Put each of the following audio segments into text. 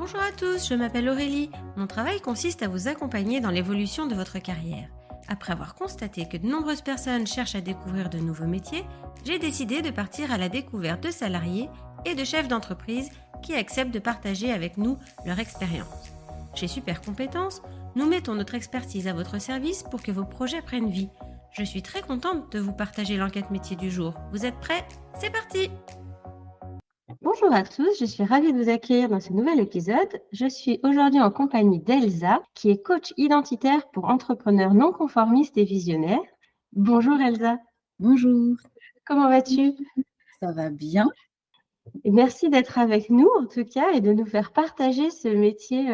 Bonjour à tous, je m'appelle Aurélie. Mon travail consiste à vous accompagner dans l'évolution de votre carrière. Après avoir constaté que de nombreuses personnes cherchent à découvrir de nouveaux métiers, j'ai décidé de partir à la découverte de salariés et de chefs d'entreprise qui acceptent de partager avec nous leur expérience. Chez Super Compétences, nous mettons notre expertise à votre service pour que vos projets prennent vie. Je suis très contente de vous partager l'enquête métier du jour. Vous êtes prêts? C'est parti! Bonjour à tous, je suis ravie de vous accueillir dans ce nouvel épisode. Je suis aujourd'hui en compagnie d'Elsa, qui est coach identitaire pour entrepreneurs non conformistes et visionnaires. Bonjour Elsa, Bonjour, comment vas-tu? ça va bien? Et merci d'être avec nous en tout cas et de nous faire partager ce métier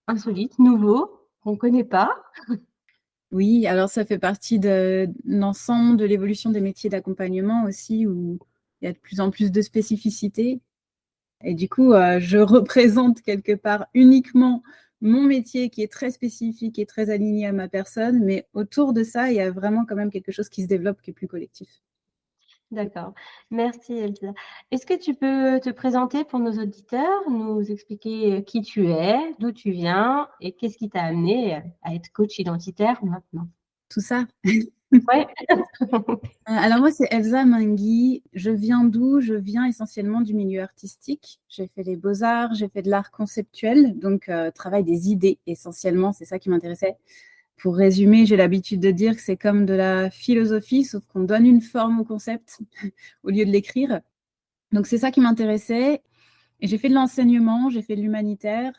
insolite, nouveau, qu'on ne connaît pas. Oui, alors ça fait partie de l'ensemble de l'évolution des métiers d'accompagnement aussi, où il y a de plus en plus de spécificités. Et du coup, je représente quelque part uniquement mon métier qui est très spécifique et très aligné à ma personne, mais autour de ça, il y a vraiment quand même quelque chose qui se développe qui est plus collectif. D'accord, merci Elsa. Est-ce que tu peux te présenter pour nos auditeurs, nous expliquer qui tu es, d'où tu viens et qu'est-ce qui t'a amené à être coach identitaire maintenant? Tout ça. Ouais. Alors moi, c'est Elsa Mingui. Je viens d'où? Je viens essentiellement du milieu artistique. J'ai fait les beaux-arts, j'ai fait de l'art conceptuel, donc travail des idées essentiellement, c'est ça qui m'intéressait. Pour résumer, j'ai l'habitude de dire que c'est comme de la philosophie, sauf qu'on donne une forme au concept au lieu de l'écrire. Donc c'est ça qui m'intéressait. Et j'ai fait de l'enseignement, j'ai fait de l'humanitaire.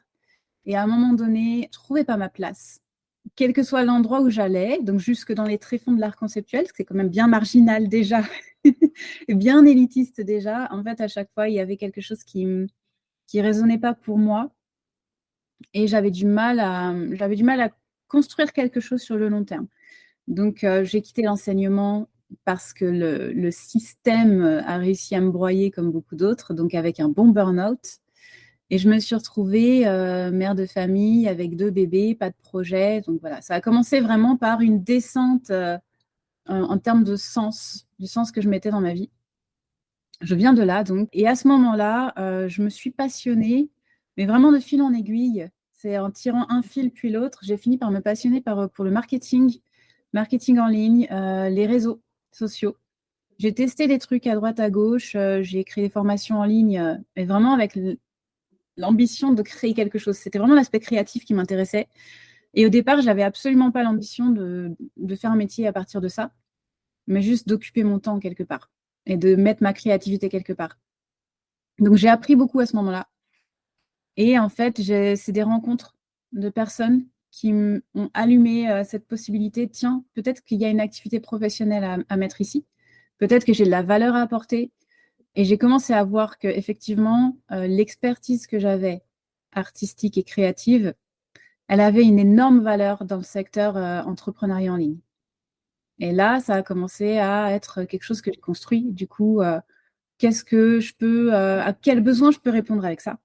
Et à un moment donné, je ne trouvais pas ma place. Quel que soit l'endroit où j'allais, donc jusque dans les tréfonds de l'art conceptuel, c'est quand même bien marginal déjà, et bien élitiste déjà, en fait, à chaque fois, il y avait quelque chose qui résonnait pas pour moi. Et j'avais du mal à construire quelque chose sur le long terme. Donc, j'ai quitté l'enseignement parce que le système a réussi à me broyer comme beaucoup d'autres, donc avec un bon burn-out. Et je me suis retrouvée mère de famille avec 2 bébés, pas de projet. Donc voilà, ça a commencé vraiment par une descente en termes de sens, du sens que je mettais dans ma vie. Je viens de là donc. Et à ce moment-là, je me suis passionnée, mais vraiment de fil en aiguille. C'est en tirant un fil puis l'autre, j'ai fini par me passionner pour le marketing en ligne, les réseaux sociaux. J'ai testé des trucs à droite, à gauche, j'ai créé des formations en ligne, mais vraiment avec l'ambition de créer quelque chose. C'était vraiment l'aspect créatif qui m'intéressait. Et au départ, j'avais absolument pas l'ambition de faire un métier à partir de ça, mais juste d'occuper mon temps quelque part et de mettre ma créativité quelque part. Donc, j'ai appris beaucoup à ce moment-là. Et en fait, c'est des rencontres de personnes qui m'ont allumé cette possibilité. Tiens, peut-être qu'il y a une activité professionnelle à mettre ici. Peut-être que j'ai de la valeur à apporter. Et j'ai commencé à voir que effectivement, l'expertise que j'avais, artistique et créative, elle avait une énorme valeur dans le secteur entrepreneuriat en ligne. Et là, ça a commencé à être quelque chose que j'ai construit. Du coup, qu'est-ce que je peux, à quel besoin je peux répondre avec ça?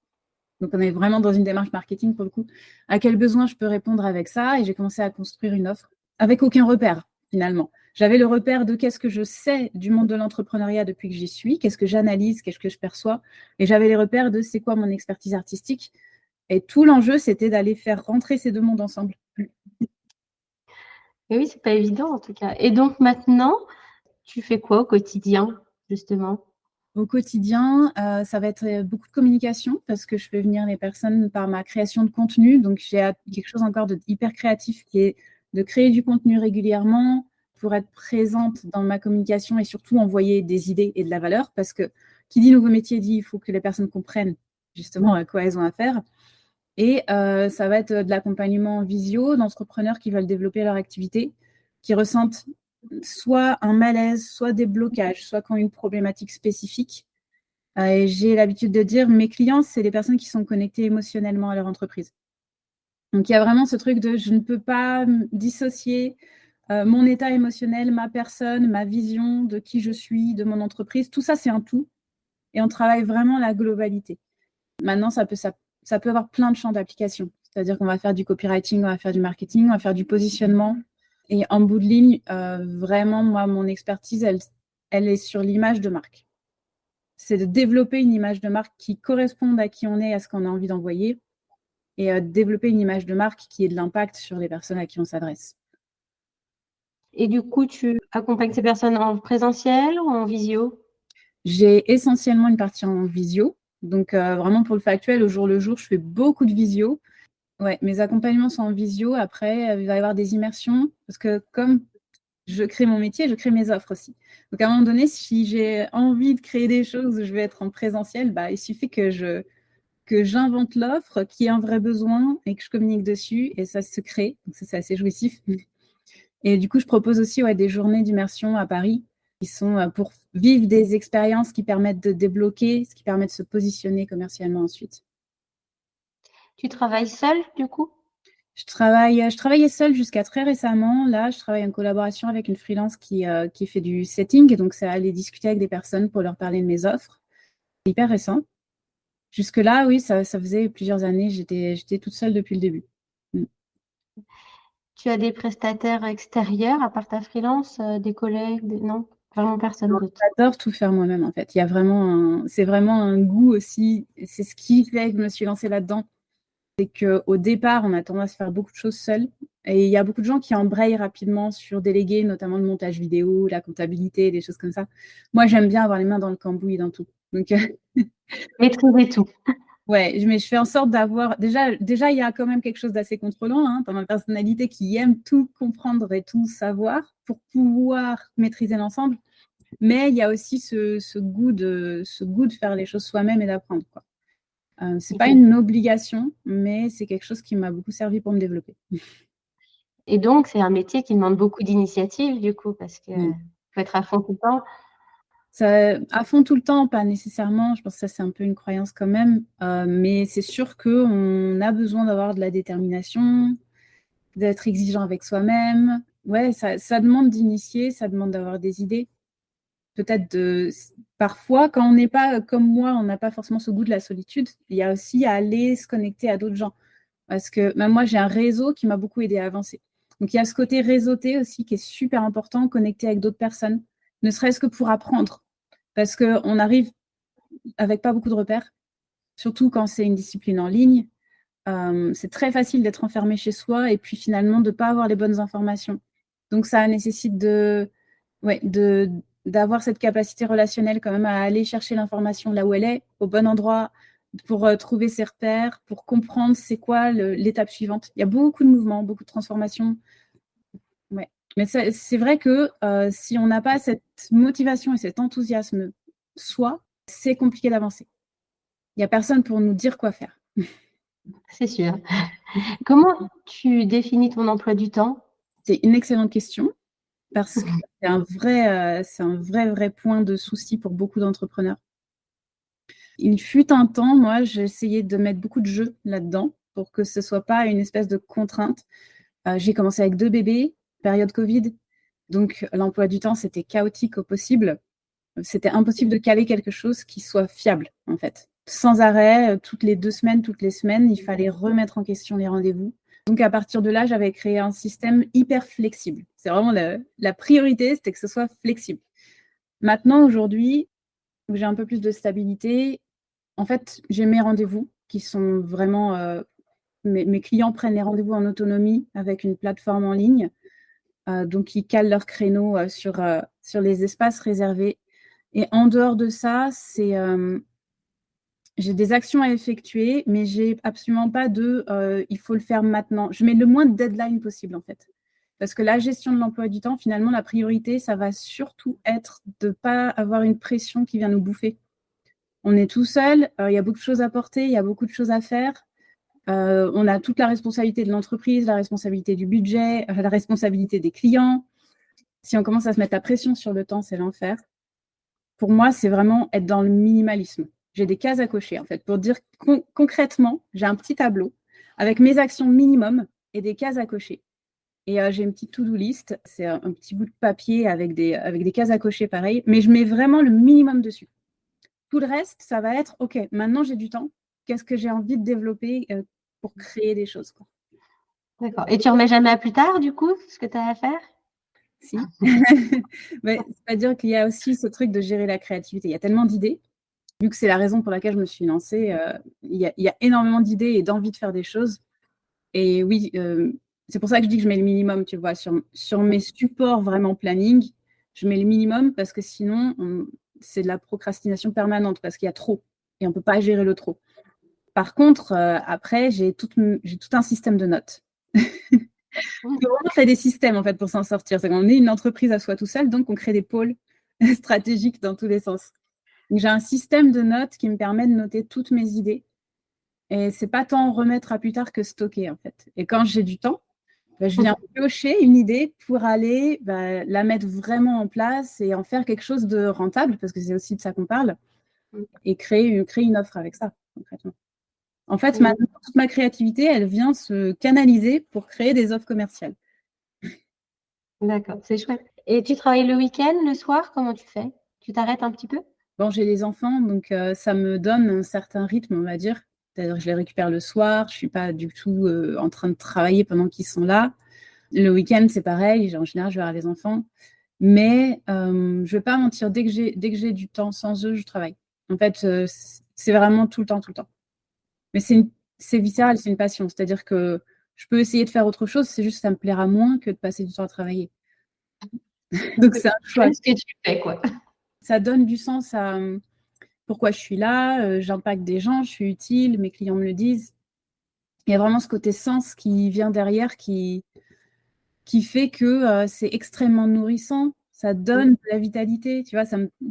Donc, on est vraiment dans une démarche marketing pour le coup. À quel besoin je peux répondre avec ça? Et j'ai commencé à construire une offre avec aucun repère, finalement. J'avais le repère de qu'est-ce que je sais du monde de l'entrepreneuriat depuis que j'y suis, qu'est-ce que j'analyse, qu'est-ce que je perçois. Et j'avais les repères de c'est quoi mon expertise artistique. Et tout l'enjeu, c'était d'aller faire rentrer ces deux mondes ensemble. Et oui, c'est pas évident en tout cas. Et donc maintenant, tu fais quoi au quotidien, justement? Au quotidien, ça va être beaucoup de communication parce que je fais venir les personnes par ma création de contenu. Donc, j'ai quelque chose encore de hyper créatif qui est de créer du contenu régulièrement pour être présente dans ma communication et surtout envoyer des idées et de la valeur parce que qui dit nouveau métier dit il faut que les personnes comprennent justement à quoi elles ont affaire. Et ça va être de l'accompagnement en visio d'entrepreneurs qui veulent développer leur activité, qui ressentent soit un malaise, soit des blocages, soit qui ont une problématique spécifique. Et j'ai l'habitude de dire, mes clients, c'est les personnes qui sont connectées émotionnellement à leur entreprise. Donc, il y a vraiment ce truc de je ne peux pas dissocier mon état émotionnel, ma personne, ma vision de qui je suis, de mon entreprise. Tout ça, c'est un tout. Et on travaille vraiment la globalité. Maintenant, ça peut avoir plein de champs d'application. C'est-à-dire qu'on va faire du copywriting, on va faire du marketing, on va faire du positionnement. Et en bout de ligne, vraiment, moi, mon expertise, elle est sur l'image de marque. c'est de développer une image de marque qui corresponde à qui on est, à ce qu'on a envie d'envoyer, et développer une image de marque qui ait de l'impact sur les personnes à qui on s'adresse. Et du coup, tu accompagnes ces personnes en présentiel ou en visio? J'ai essentiellement une partie en visio. Donc, vraiment pour le factuel, au jour le jour, je fais beaucoup de visio. Ouais, mes accompagnements sont en visio. Après, il va y avoir des immersions parce que comme je crée mon métier, je crée mes offres aussi. Donc, à un moment donné, si j'ai envie de créer des choses où je vais être en présentiel, il suffit que j'invente l'offre, qui ait un vrai besoin et que je communique dessus et ça se crée. Donc, ça, c'est assez jouissif. Et du coup, je propose aussi des journées d'immersion à Paris qui sont pour vivre des expériences qui permettent de débloquer, ce qui permet de se positionner commercialement ensuite. Tu travailles seule, du coup? Je travaillais seule jusqu'à très récemment. Là, je travaille en collaboration avec une freelance qui fait du setting. Donc, c'est aller discuter avec des personnes pour leur parler de mes offres. C'est hyper récent. Jusque-là, oui, ça faisait plusieurs années. J'étais toute seule depuis le début. Tu as des prestataires extérieurs à part ta freelance, des collègues, non? Vraiment personne d'autre. J'adore tout faire moi-même, en fait. Il y a vraiment c'est vraiment un goût aussi. C'est ce qui fait que je me suis lancée là-dedans. C'est qu'au départ, on a tendance à faire beaucoup de choses seul. Et il y a beaucoup de gens qui embrayent rapidement sur déléguer, notamment le montage vidéo, la comptabilité, des choses comme ça. Moi, j'aime bien avoir les mains dans le cambouis dans tout. Donc, Maîtriser tout. ouais, mais je fais en sorte d'avoir. Déjà, il y a quand même quelque chose d'assez contrôlant dans ma personnalité qui aime tout comprendre et tout savoir pour pouvoir maîtriser l'ensemble. Mais il y a aussi ce goût de faire les choses soi-même et d'apprendre, quoi. C'est pas une obligation, mais c'est quelque chose qui m'a beaucoup servi pour me développer. Et donc, c'est un métier qui demande beaucoup d'initiative, du coup, parce que faut être à fond tout le temps. Ça, à fond tout le temps, pas nécessairement. Je pense que ça, c'est un peu une croyance quand même. Mais c'est sûr qu'on a besoin d'avoir de la détermination, d'être exigeant avec soi-même. Ouais, ça demande d'initier, ça demande d'avoir des idées. Peut-être parfois, quand on n'est pas comme moi, on n'a pas forcément ce goût de la solitude. Il y a aussi à aller se connecter à d'autres gens. Parce que même moi, j'ai un réseau qui m'a beaucoup aidé à avancer. Donc, il y a ce côté réseauté aussi qui est super important, connecter avec d'autres personnes, ne serait-ce que pour apprendre. Parce qu'on arrive avec pas beaucoup de repères, surtout quand c'est une discipline en ligne. C'est très facile d'être enfermé chez soi et puis finalement de ne pas avoir les bonnes informations. Donc, ça nécessite d'avoir cette capacité relationnelle quand même à aller chercher l'information là où elle est, au bon endroit, pour trouver ses repères, pour comprendre c'est quoi l'étape suivante. Il y a beaucoup de mouvements, beaucoup de transformations. Ouais. Mais c'est vrai que si on n'a pas cette motivation et cet enthousiasme soi, c'est compliqué d'avancer. Il n'y a personne pour nous dire quoi faire. C'est sûr. Comment tu définis ton emploi du temps? C'est une excellente question parce que c'est un vrai point de souci pour beaucoup d'entrepreneurs. Il fut un temps, moi, j'ai essayé de mettre beaucoup de jeux là-dedans pour que ce ne soit pas une espèce de contrainte. J'ai commencé avec 2 bébés, période Covid. Donc, l'emploi du temps, c'était chaotique au possible. C'était impossible de caler quelque chose qui soit fiable, en fait. Sans arrêt, toutes les 2 semaines, toutes les semaines, il fallait remettre en question les rendez-vous. Donc, à partir de là, j'avais créé un système hyper flexible. C'est vraiment la priorité, c'était que ce soit flexible. Maintenant, aujourd'hui, où j'ai un peu plus de stabilité, en fait, j'ai mes rendez-vous qui sont vraiment... mes clients prennent les rendez-vous en autonomie avec une plateforme en ligne. Donc, ils calent leur créneau sur les espaces réservés. Et en dehors de ça, j'ai des actions à effectuer, mais j'ai absolument pas il faut le faire maintenant. Je mets le moins de deadline possible, en fait. Parce que la gestion de l'emploi du temps, finalement, la priorité, ça va surtout être de ne pas avoir une pression qui vient nous bouffer. On est tout seul, il y a beaucoup de choses à porter, il y a beaucoup de choses à faire. On a toute la responsabilité de l'entreprise, la responsabilité du budget, la responsabilité des clients. Si on commence à se mettre la pression sur le temps, c'est l'enfer. Pour moi, c'est vraiment être dans le minimalisme. J'ai des cases à cocher, en fait, pour dire concrètement, j'ai un petit tableau avec mes actions minimum et des cases à cocher. Et j'ai une petite to-do list, c'est un petit bout de papier avec des cases à cocher pareil, mais je mets vraiment le minimum dessus. Tout le reste, ça va être, OK, maintenant j'ai du temps, qu'est-ce que j'ai envie de développer pour créer des choses, quoi. D'accord. Et tu remets jamais à plus tard, du coup, ce que tu as à faire? Si. Mais c'est-à-dire qu'il y a aussi ce truc de gérer la créativité. Il y a tellement d'idées vu que c'est la raison pour laquelle je me suis lancée, il y a énormément d'idées et d'envie de faire des choses. Et oui, c'est pour ça que je dis que je mets le minimum, tu vois, sur mes supports vraiment planning, je mets le minimum parce que sinon, c'est de la procrastination permanente parce qu'il y a trop et on ne peut pas gérer le trop. Par contre, après, j'ai tout un système de notes. On fait des systèmes en fait pour s'en sortir. C'est qu'on est une entreprise à soi tout seul, donc on crée des pôles stratégiques dans tous les sens. Donc, j'ai un système de notes qui me permet de noter toutes mes idées. Et c'est pas tant remettre à plus tard que stocker en fait. Et quand j'ai du temps, je viens piocher une idée pour aller la mettre vraiment en place et en faire quelque chose de rentable, parce que c'est aussi de ça qu'on parle, et créer une offre avec ça, concrètement. En fait, toute ma créativité, elle vient se canaliser pour créer des offres commerciales. D'accord, c'est chouette. Et tu travailles le week-end, le soir, comment tu fais? Tu t'arrêtes un petit peu? Bon, j'ai les enfants, donc ça me donne un certain rythme, on va dire. C'est-à-dire que je les récupère le soir, je ne suis pas du tout en train de travailler pendant qu'ils sont là. Le week-end, c'est pareil, en général, je vais voir les enfants. Mais je ne vais pas mentir, dès que j'ai du temps sans eux, je travaille. En fait, c'est vraiment tout le temps, tout le temps. Mais c'est viscéral, c'est une passion. C'est-à-dire que je peux essayer de faire autre chose, c'est juste que ça me plaira moins que de passer du temps à travailler. Donc, c'est un choix. C'est ce que tu fais, quoi. Ça donne du sens à pourquoi je suis là, j'impacte des gens, je suis utile, mes clients me le disent. Il y a vraiment ce côté sens qui vient derrière, qui fait que c'est extrêmement nourrissant. Ça donne de la vitalité. Tu vois,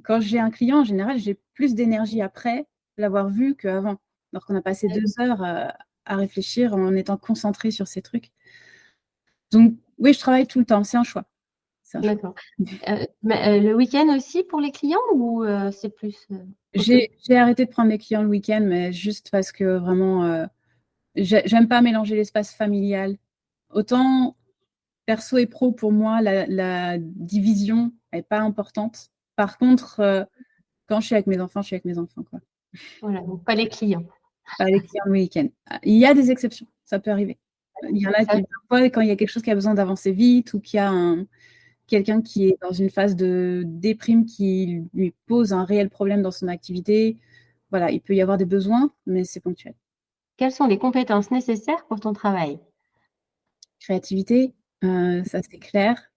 quand j'ai un client, en général, j'ai plus d'énergie après l'avoir vu qu'avant. Alors qu'on a passé 2 heures à réfléchir en étant concentré sur ces trucs. Donc, oui, je travaille tout le temps. C'est un choix. D'accord. Le week-end aussi pour les clients ou c'est plus J'ai arrêté de prendre mes clients le week-end, mais juste parce que vraiment, j'aime pas mélanger l'espace familial. Autant perso et pro, pour moi, la division n'est pas importante. Par contre, quand je suis avec mes enfants, je suis avec mes enfants, quoi. Voilà, donc pas les clients. Pas les clients le week-end. Il y a des exceptions, ça peut arriver. Il y en a qui, parfois, quand il y a quelque chose qui a besoin d'avancer vite ou qu'il y a quelqu'un qui est dans une phase de déprime qui lui pose un réel problème dans son activité, voilà, il peut y avoir des besoins, mais c'est ponctuel. Quelles sont les compétences nécessaires pour ton travail? Créativité, ça c'est clair.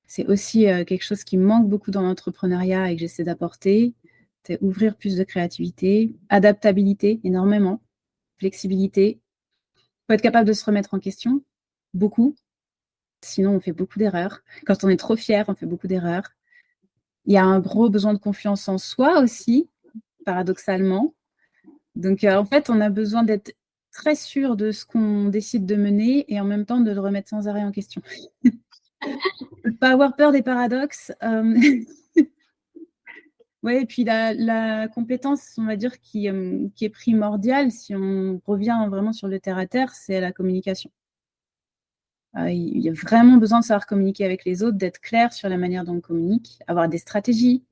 C'est aussi quelque chose qui manque beaucoup dans l'entrepreneuriat et que j'essaie d'apporter. C'est ouvrir plus de créativité, adaptabilité énormément, flexibilité. Il faut être capable de se remettre en question, beaucoup. Sinon, on fait beaucoup d'erreurs. Quand on est trop fier, on fait beaucoup d'erreurs. Il y a un gros besoin de confiance en soi aussi, paradoxalement. Donc, en fait, on a besoin d'être très sûr de ce qu'on décide de mener et en même temps de le remettre sans arrêt en question. Ne pas avoir peur des paradoxes. Oui, et puis la compétence, on va dire, qui est primordiale, si on revient vraiment sur le terre-à-terre, c'est la communication. Il y a vraiment besoin de savoir communiquer avec les autres, d'être clair sur la manière dont on communique, avoir des stratégies,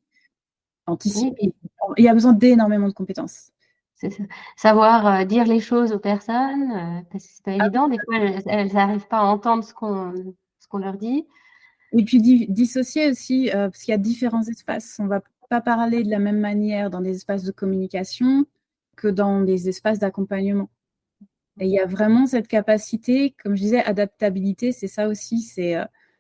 anticiper. Oui, Il y a besoin d'énormément de compétences. c'est ça. Savoir dire les choses aux personnes, parce que c'est pas évident. Des fois, elles n'arrivent pas à entendre ce qu'on leur dit. Et puis dissocier aussi, parce qu'il y a différents espaces. On ne va pas parler de la même manière dans des espaces de communication que dans des espaces d'accompagnement. Et il y a vraiment cette capacité, comme je disais, adaptabilité, c'est ça aussi, c'est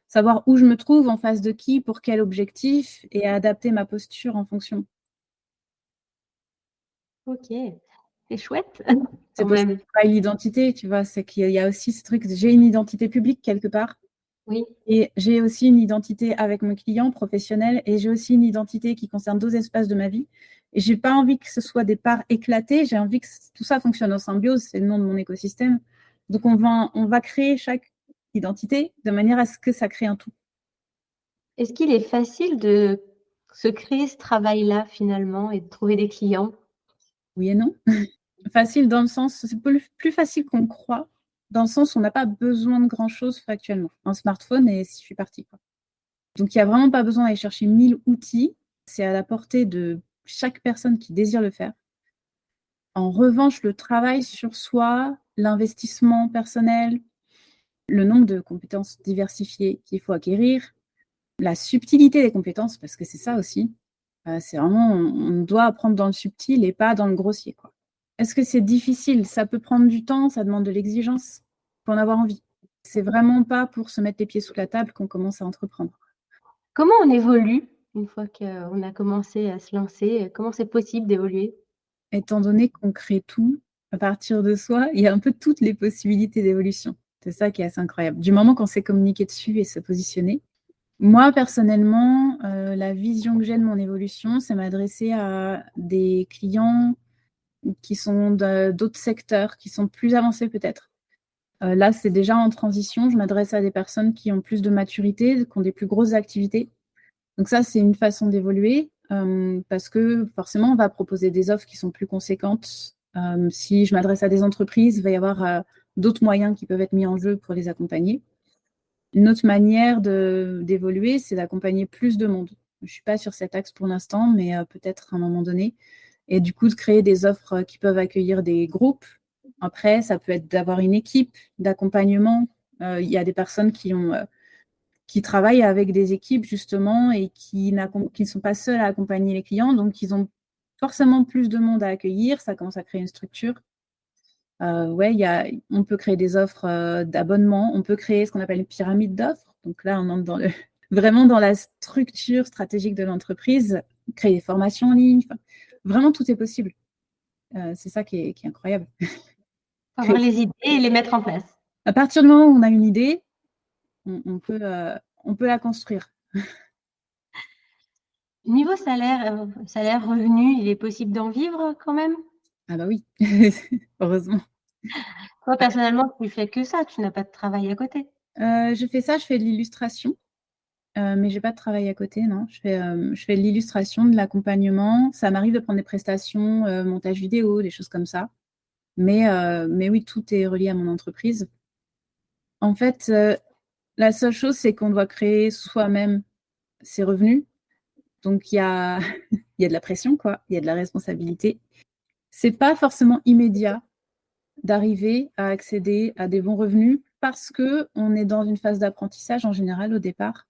savoir où je me trouve, en face de qui, pour quel objectif, et adapter ma posture en fonction. Ok, c'est chouette. C'est pas l'identité, tu vois, c'est qu'il y a aussi ce truc, j'ai une identité publique quelque part. Oui. Et j'ai aussi une identité avec mon client professionnel et j'ai aussi une identité qui concerne 2 espaces de ma vie. Et j'ai pas envie que ce soit des parts éclatées, j'ai envie que tout ça fonctionne en symbiose, c'est le nom de mon écosystème. Donc on va créer chaque identité de manière à ce que ça crée un tout. Est-ce qu'il est facile de se créer ce travail-là finalement et de trouver des clients? Oui et non. Facile dans le sens, c'est plus facile qu'on croit, dans le sens où on n'a pas besoin de grand-chose factuellement. Un smartphone et je suis partie, quoi. Donc, il n'y a vraiment pas besoin d'aller chercher 1000 outils. C'est à la portée de chaque personne qui désire le faire. En revanche, le travail sur soi, l'investissement personnel, le nombre de compétences diversifiées qu'il faut acquérir, la subtilité des compétences, parce que c'est ça aussi. C'est vraiment, on doit apprendre dans le subtil et pas dans le grossier, quoi. Est-ce que c'est difficile? Ça peut prendre du temps, ça demande de l'exigence. Il faut en avoir envie. C'est vraiment pas pour se mettre les pieds sous la table qu'on commence à entreprendre. Comment on évolue une fois qu'on a commencé à se lancer? Comment c'est possible d'évoluer? Étant donné qu'on crée tout à partir de soi, il y a un peu toutes les possibilités d'évolution. C'est ça qui est assez incroyable. Du moment qu'on sait communiquer dessus et se positionner. Moi, personnellement, la vision que j'ai de mon évolution, c'est m'adresser à des clients qui sont d'autres secteurs, qui sont plus avancés peut-être. Là, c'est déjà en transition. Je m'adresse à des personnes qui ont plus de maturité, qui ont des plus grosses activités. Donc ça, c'est une façon d'évoluer parce que forcément, on va proposer des offres qui sont plus conséquentes. Si je m'adresse à des entreprises, il va y avoir d'autres moyens qui peuvent être mis en jeu pour les accompagner. Une autre manière d'évoluer, c'est d'accompagner plus de monde. Je ne suis pas sur cet axe pour l'instant, mais peut-être à un moment donné. Et du coup, de créer des offres qui peuvent accueillir des groupes. Après, ça peut être d'avoir une équipe d'accompagnement. Il y a des personnes qui travaillent avec des équipes justement et qui ne sont pas seules à accompagner les clients. Donc, ils ont forcément plus de monde à accueillir. Ça commence à créer une structure. Ouais, on peut créer des offres d'abonnement. On peut créer ce qu'on appelle une pyramide d'offres. Donc là, on entre vraiment dans la structure stratégique de l'entreprise. Créer des formations en ligne. Enfin, vraiment, tout est possible. C'est ça qui est incroyable. Avoir les idées et les mettre en place. À partir du moment où on a une idée, on peut la construire. Niveau salaire, revenu, il est possible d'en vivre quand même? Ah bah oui, heureusement. Toi, personnellement, tu fais que ça, tu n'as pas de travail à côté? Je fais ça, je fais de l'illustration, mais j'ai pas de travail à côté, non. Je fais de l'illustration, de l'accompagnement. Ça m'arrive de prendre des prestations, montage vidéo, des choses comme ça. Mais oui, tout est relié à mon entreprise. En fait, la seule chose, c'est qu'on doit créer soi-même ses revenus. Donc, il y a, il y a de la pression, quoi. Il y a de la responsabilité. C'est pas forcément immédiat d'arriver à accéder à des bons revenus parce qu'on est dans une phase d'apprentissage en général au départ,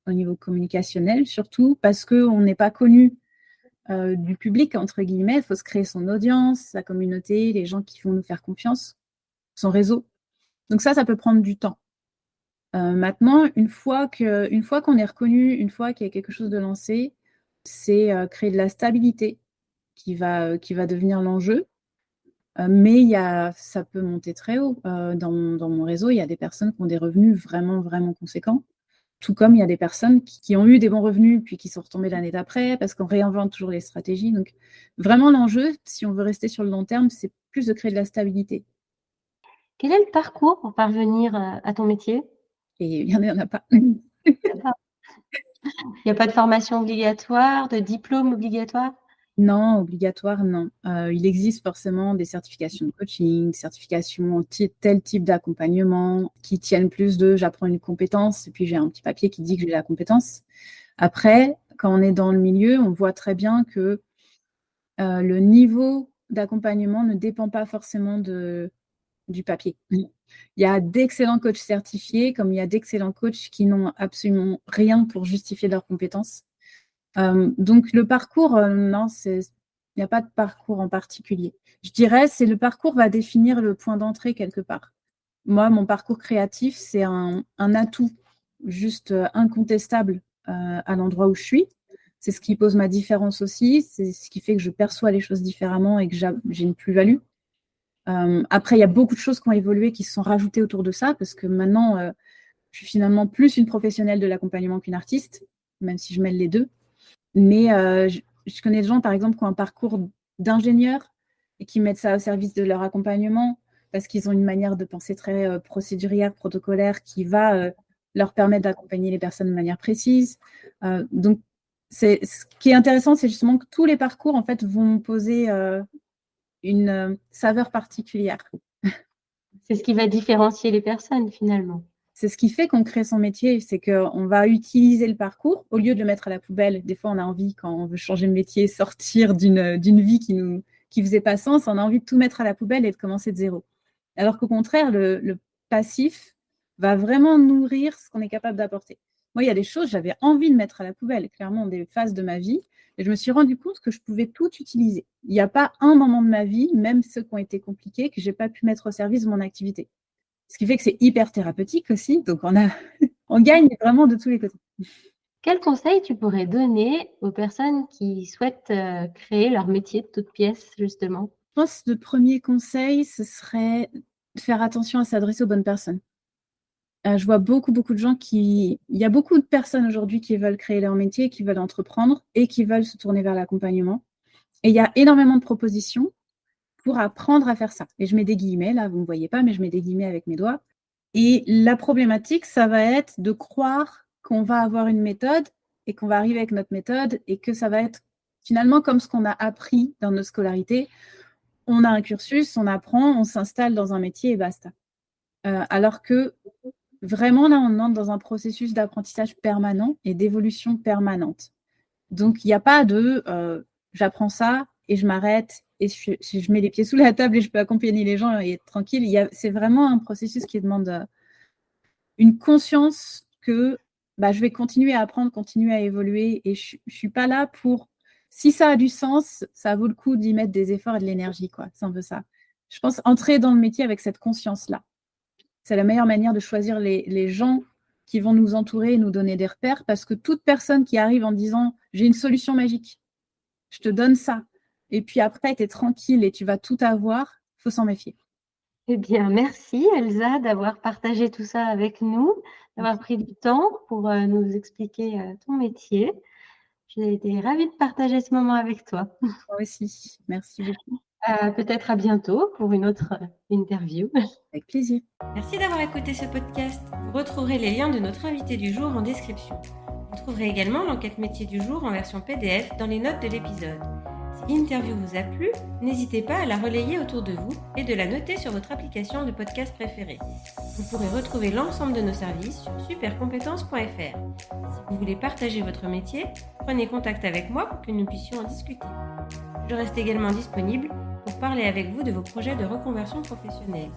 au niveau communicationnel, surtout parce qu'on n'est pas connu du public, entre guillemets. Il faut se créer son audience, sa communauté, les gens qui vont nous faire confiance, son réseau. Donc ça peut prendre du temps. Maintenant, une fois qu'on est reconnu, une fois qu'il y a quelque chose de lancé, c'est créer de la stabilité qui va devenir l'enjeu. Mais ça peut monter très haut. Dans mon réseau, il y a des personnes qui ont des revenus vraiment, vraiment conséquents. Tout comme il y a des personnes qui ont eu des bons revenus, puis qui sont retombées l'année d'après, parce qu'on réinvente toujours les stratégies. Donc, vraiment, l'enjeu, si on veut rester sur le long terme, c'est plus de créer de la stabilité. Quel est le parcours pour parvenir à ton métier? Et il n'y en a pas. Il n'y a pas de formation obligatoire, de diplôme obligatoire? Non, obligatoire, non. Il existe forcément des certifications de coaching, certifications tel type d'accompagnement qui tiennent plus de j'apprends une compétence et puis j'ai un petit papier qui dit que j'ai la compétence. Après, quand on est dans le milieu, on voit très bien que le niveau d'accompagnement ne dépend pas forcément du papier. Il y a d'excellents coachs certifiés comme il y a d'excellents coachs qui n'ont absolument rien pour justifier leurs compétences. Donc, le parcours, non, il n'y a pas de parcours en particulier. Je dirais, c'est le parcours va définir le point d'entrée quelque part. Moi, mon parcours créatif, c'est un atout juste incontestable à l'endroit où je suis. C'est ce qui pose ma différence aussi. C'est ce qui fait que je perçois les choses différemment et que j'ai une plus-value. Après, il y a beaucoup de choses qui ont évolué, qui se sont rajoutées autour de ça, parce que maintenant, je suis finalement plus une professionnelle de l'accompagnement qu'une artiste, même si je mêle les deux. Mais je connais des gens, par exemple, qui ont un parcours d'ingénieur et qui mettent ça au service de leur accompagnement parce qu'ils ont une manière de penser très procédurière, protocolaire, qui va leur permettre d'accompagner les personnes de manière précise. Donc, ce qui est intéressant, c'est justement que tous les parcours, en fait, vont poser une saveur particulière. C'est ce qui va différencier les personnes, finalement. C'est ce qui fait qu'on crée son métier, c'est qu'on va utiliser le parcours au lieu de le mettre à la poubelle. Des fois, on a envie, quand on veut changer de métier, sortir d'une vie qui faisait pas sens, on a envie de tout mettre à la poubelle et de commencer de zéro. Alors qu'au contraire, le passif va vraiment nourrir ce qu'on est capable d'apporter. Moi, il y a des choses, j'avais envie de mettre à la poubelle, clairement, des phases de ma vie. Et je me suis rendu compte que je pouvais tout utiliser. Il n'y a pas un moment de ma vie, même ceux qui ont été compliqués, que je n'ai pas pu mettre au service de mon activité. Ce qui fait que c'est hyper thérapeutique aussi. Donc, on gagne vraiment de tous les côtés. Quel conseil tu pourrais donner aux personnes qui souhaitent créer leur métier de toute pièce, justement? Je pense que le premier conseil, ce serait de faire attention à s'adresser aux bonnes personnes. Je vois beaucoup de gens il y a beaucoup de personnes aujourd'hui qui veulent créer leur métier, qui veulent entreprendre et qui veulent se tourner vers l'accompagnement. Et il y a énormément de propositions pour apprendre à faire ça. Et je mets des guillemets, là, vous ne me voyez pas, mais je mets des guillemets avec mes doigts. Et la problématique, ça va être de croire qu'on va avoir une méthode et qu'on va arriver avec notre méthode et que ça va être finalement comme ce qu'on a appris dans notre scolarité. On a un cursus, on apprend, on s'installe dans un métier et basta. Alors que vraiment, là, on entre dans un processus d'apprentissage permanent et d'évolution permanente. Donc, il n'y a pas de j'apprends ça et je m'arrête et je mets les pieds sous la table et je peux accompagner les gens et être tranquille. C'est vraiment un processus qui demande une conscience que je vais continuer à apprendre, continuer à évoluer et je ne suis pas là pour… Si ça a du sens, ça vaut le coup d'y mettre des efforts et de l'énergie, quoi. C'est un peu ça. Je pense entrer dans le métier avec cette conscience-là. C'est la meilleure manière de choisir les gens qui vont nous entourer et nous donner des repères, parce que toute personne qui arrive en disant « j'ai une solution magique, je te donne ça », et puis après, tu es tranquille et tu vas tout avoir, il faut s'en méfier. Eh bien, merci Elsa d'avoir partagé tout ça avec nous, d'avoir pris du temps pour nous expliquer ton métier. J'ai été ravie de partager ce moment avec toi. Moi aussi, merci beaucoup. Peut-être à bientôt pour une autre interview. Avec plaisir. Merci d'avoir écouté ce podcast. Vous retrouverez les liens de notre invité du jour en description. Vous trouverez également l'enquête métier du jour en version PDF dans les notes de l'épisode. Si l'interview vous a plu, n'hésitez pas à la relayer autour de vous et de la noter sur votre application de podcast préférée. Vous pourrez retrouver l'ensemble de nos services sur supercompétences.fr. Si vous voulez partager votre métier, prenez contact avec moi pour que nous puissions en discuter. Je reste également disponible pour parler avec vous de vos projets de reconversion professionnelle.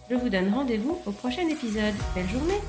Je vous donne rendez-vous au prochain épisode. Belle journée!